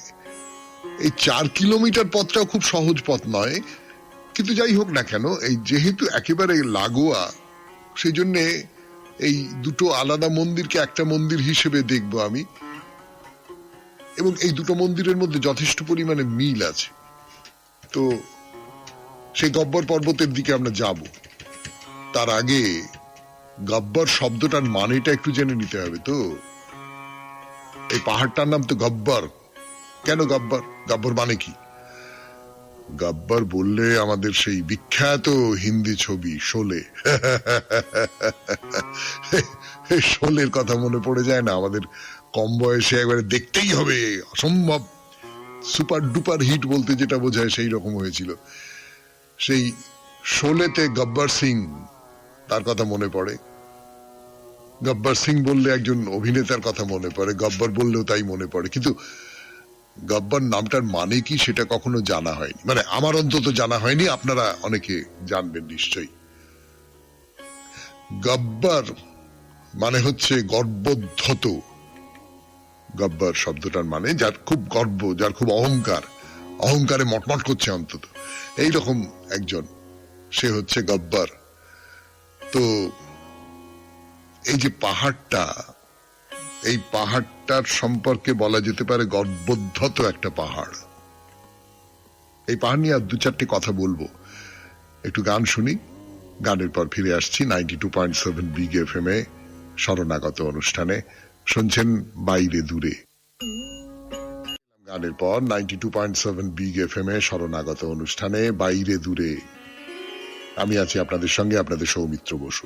এই 4 কিলোমিটার পথটাও খুব সহজ পথ নয়, কিন্তু যাই হোক না কেন, এই যেহেতু একেবারে লাগোয়া, সেই জন্যে এই দুটো আলাদা মন্দিরকে একটা মন্দির হিসেবে দেখব আমি। এবং এই দুটো মন্দিরের মধ্যে যথেষ্ট পরিমাণে মিল আছে। তো সেই গব্বর পর্বতের দিকে আমরা যাব। তার আগে গব্বর শব্দটার মানেটা একটু জেনে নিতে হবে। তো এই পাহাড়টার নাম তো গব্বর। কেন গব্বর? গব্বর মানে কি? গব্বর বললে আমাদের সেই বিখ্যাত হিন্দি ছবি শোলে, শোলের কথা মনে পড়ে যায় না? আমাদের কম বয়সে একবারে দেখতেই হবে, অসম্ভব সুপার ডুপার হিট বলতে যেটা বোঝায় সেই রকম হয়েছিল। সেই শোলেতে গব্বর সিং, তার কথা মনে পড়ে। গব্বর সিং বললে একজন অভিনেতার কথা মনে পড়ে, গব্বর বললেও তাই মনে পড়ে। কিন্তু গব্বর নামটার মানে কি সেটা কখনো জানা হয়নি, মানে আমার অন্তত জানা হয়নি। আপনারা অনেকে জানবেন নিশ্চয়ই। গব্বর মানে হচ্ছে গর্বোদ্ধত। গব্বর শব্দটার মানে যার খুব গর্ব, যার খুব অহংকার, অহংকারে মটমট করছে অন্তত, এইরকম একজন, সে হচ্ছে গব্বর। তো এই যে পাহাড়টা, এই পাহাড়টার সম্পর্কে বলা যেতে পারে গর্বোদ্ধত একটা পাহাড়। এই পাহাড় নিয়ে আর 2-4টে কথা বলবো। একটু গান শুনি, গানের পর ফিরে আসছি 92.7 বিগ এফএম এ শরণাগত অনুষ্ঠানে। শুনছেন বাইরে দূরে। গানের পর 92.7 বিগ এফএম এ শরণাগত অনুষ্ঠানে বাইরে দূরে আমি আছি আপনাদের সঙ্গে, আপনাদের সৌমিত্র বসু।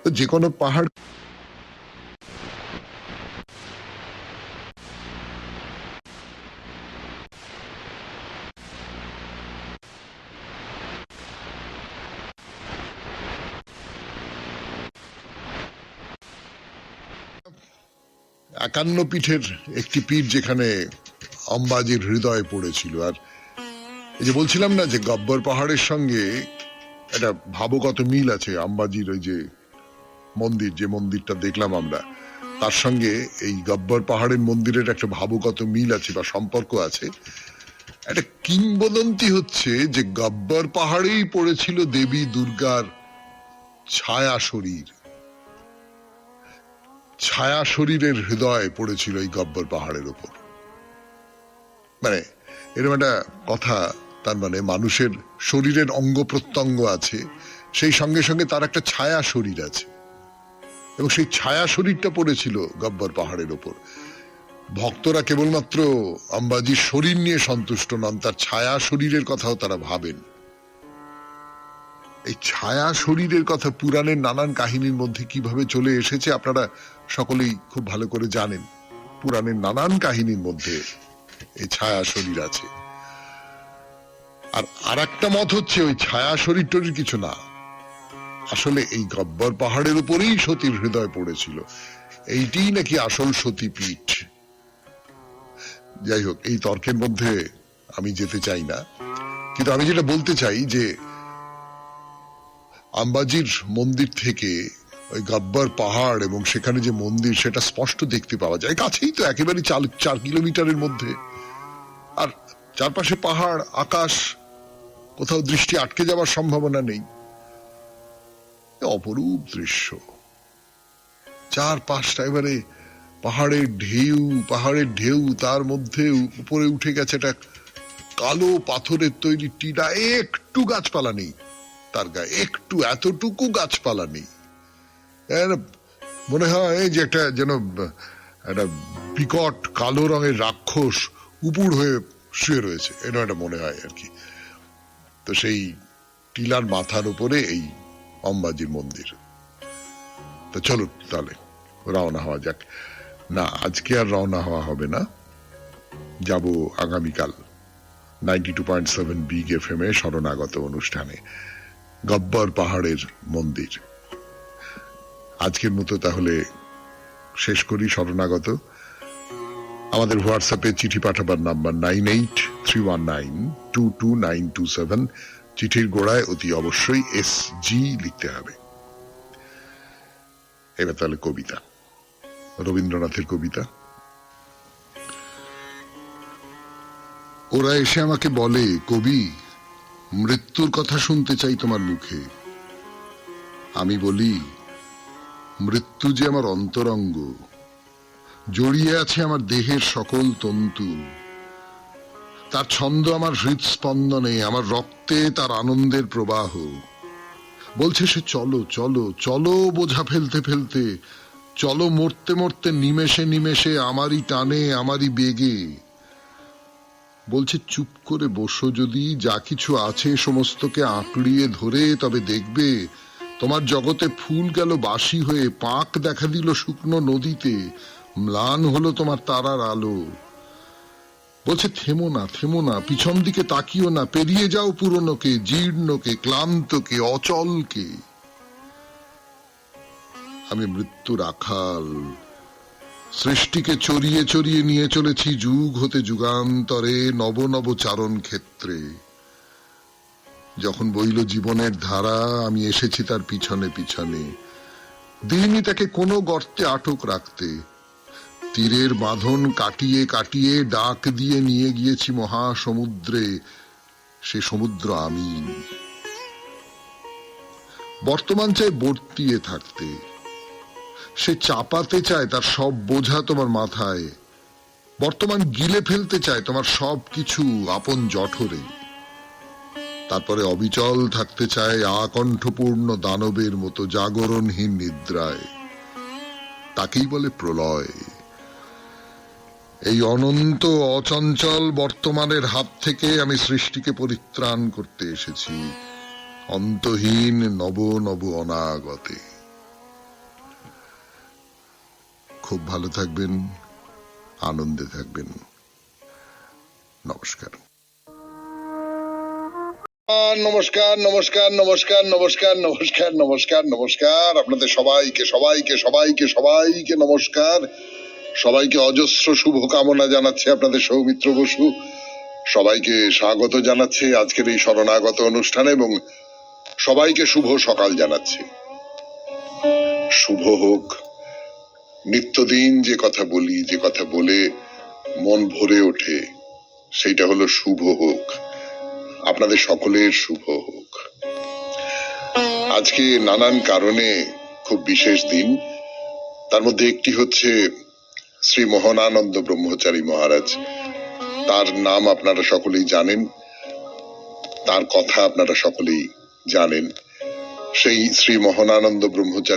তো যে কোনো পাহাড় একান্ন পীঠের একটি পীঠ যেখানে অম্বাজির হৃদয়ে পড়েছিল। আর এই যে বলছিলাম না যে গব্বর পাহাড়ের সঙ্গে একটা ভাবগত মিল আছে, অম্বাজির ওই যে মন্দির, যে মন্দিরটা দেখলাম আমরা, তার সঙ্গে এই গব্বর পাহাড়ের মন্দিরের একটা ভাবগত মিল আছে বা সম্পর্ক আছে। একটা কিংবদন্তি হচ্ছে যে গব্বর পাহাড়েই পড়েছিল দেবী দুর্গার ছায়া শরীর, ছায়া শরীরের হৃদয় পড়েছিল এই গব্বর পাহাড়ের উপর। মানে এরকম একটা কথা, তার মানে মানুষের শরীরের অঙ্গ প্রত্যঙ্গ আছে, সেই সঙ্গে সঙ্গে তার একটা ছায়া শরীর আছে, এবং সেই ছায়া শরীরটা পড়েছিল গব্বর পাহাড়ের উপর। ভক্তরা কেবলমাত্র অম্বাজির শরীর নিয়ে সন্তুষ্ট নন, তার ছায়া শরীরের কথাও তারা ভাবেন। এই ছায়া শরীরের কথা পুরাণের নানান কাহিনীর মধ্যে কিভাবে চলে এসেছে আপনারা সকলেই খুব ভালো করে জানেন। পুরাণের নানান কাহিনীর মধ্যে এই ছায়া শরীর আছে। আর একটা মত হচ্ছে ওই ছায়া শরীর টরীর কিছু না, আসলে এই গব্বর পাহাড়ের উপরেই সতীর হৃদয় পড়েছিল, এইটিই নাকি আসল সতীপীঠ। যাই হোক, এই তর্কের মধ্যে আমি যেতে চাই না, কিন্তু আমি যেটা বলতে চাই যে আম্বাজির মন্দির থেকে ওই গব্বর পাহাড় এবং সেখানে যে মন্দির সেটা স্পষ্ট দেখতে পাওয়া যায়, কাছেই তো, একেবারে 4 কিলোমিটারের মধ্যে, আর চারপাশে পাহাড়, আকাশ, কোথাও দৃষ্টি আটকে যাওয়ার সম্ভাবনা নেই। অপরূপ দৃশ্য, চারপাশটা এবারে পাহাড়ের ঢেউ, পাহাড়ের ঢেউ, তার মধ্যে উপরে উঠে গেছে একটা কালো পাথরের তৈরি টিলা, একটু গাছপালা নেই তার গায়ে, একটু, এতটুকু গাছপালা নেই। মনে হয় যে একটা যেন একটা বিকট কালো রঙের রাক্ষস উপুর হয়ে শুয়ে রয়েছে, এরকম একটা মনে হয় আর কি। তো সেই টিলার মাথার উপরে এই অম্বাজির মন্দির। তো চলো তাহলে রওনা হওয়া যাক। না, আজকে আর রওনা হওয়া হবে না, যাব আগামীকাল 92.7 বিগ এফএম এ শরণাগত অনুষ্ঠানে, গব্বর পাহাড়ের মন্দির। আজকের মতো তাহলে শেষ করি শরণাগত। আমাদের হোয়াটসঅ্যাপে চিঠি পাঠাবার নাম্বার 9831922927। চিঠির গোড়ায় অতি অবশ্যই SG লিখতে হবে। এবার তাহলে কবিতা, রবীন্দ্রনাথের কবিতা। ওরা এসে আমাকে বলে, কবি, মৃত্যুর কথা শুনতে চাই তোমার মুখে। আমি বলি, মৃত্যু যে আমার অন্তরঙ্গ, জড়িয়ে আছে আমার দেহের সকল তন্তু, তার ছন্দ আমার হৃদস্পন্দনে, আমার রক্তে তার আনন্দের প্রবাহ। বলছে সে, চলো চলো চলো বোঝা ফেলতে ফেলতে, চলো মরতে মরতে নিমেষে নিমেষে, আমারই টানে আমারই বেগে। বলছে চুপ করে বসো যদি, যা কিছু আছে সমস্তকে আঁকড়িয়ে ধরে, তবে দেখবে তোমার জগতে ফুল গেল বাসি হয়ে, পাক দেখা দিল শুকনো নদীতে, ম্লান হলো তোমার তারার আলো। বলছে থেমো না থেমো না, পিছন দিকে তাকিও না, পেরিয়ে যাও পুরনোকে, জীর্ণকে, ক্লান্তকে, অচলকে। আমি মৃত্যুর আখাল, সৃষ্টিকে চড়িয়ে চড়িয়ে নিয়ে চলেছি যুগ হতে যুগান্তরে, নব নব চারণ ক্ষেত্রে। যখন বইল জীবনের ধারা, আমি এসেছি তার পিছনে পিছনে, দিইনি তাকে কোনো গর্তে আটক রাখতে। তীরের বাঁধন কাটিয়ে কাটিয়ে ডাক দিয়ে নিয়ে গিয়েছি মহাসমুদ্রে, সে সমুদ্র আমি। বর্তমান চাই বর্তিয়ে থাকতে, সে চাপাতে চায় তার সব বোঝা তোমার মাথায়। বর্তমান গিলে ফেলতে চায় তোমার সব কিছু আপন জঠরে। তারপরে অবিচল থাকতে চায় আকণ্ঠপূর্ণ দানবের মতো জাগরণহীন নিদ্রায়। তাকেই বলে প্রলয়। এই অনন্ত অচঞ্চল বর্তমানের হাত থেকে আমি সৃষ্টিকে পরিত্রাণ করতে এসেছি অন্তহীন নব নব অনাগতে। খুব ভালো থাকবেন, আনন্দে থাকবেন। নমস্কার। নমস্কার নমস্কার নমস্কার নমস্কার নমস্কার নমস্কার নমস্কার আপনাদের সবাইকে সবাইকে সবাইকে সবাইকে নমস্কার। সবাইকে অজস্র শুভকামনা জানাচ্ছে আপনাদের সৌমিত্র বসু। সবাইকে স্বাগত জানাচ্ছে আজকের এই শরণাগত অনুষ্ঠানে এবং সবাইকে শুভ সকাল জানাচ্ছে। শুভ হোক। নিত্যদিন যে কথা বলি, যে কথা বলে মন ভরে ওঠে, সেইটা হলো শুভ হোক। আপনাদের সকলের শুভ হোক। আজকে নানান কারণে খুব বিশেষ দিন। তার মধ্যে একটি হচ্ছে শ্রী মোহনানন্দ ব্রহ্মচারী মহারাজ। তার নাম আপনারা সকলেই জানেন, তার কথা আপনারা সকলেই জানেন। সেই শ্রী মোহনানন্দ ব্রহ্মচারী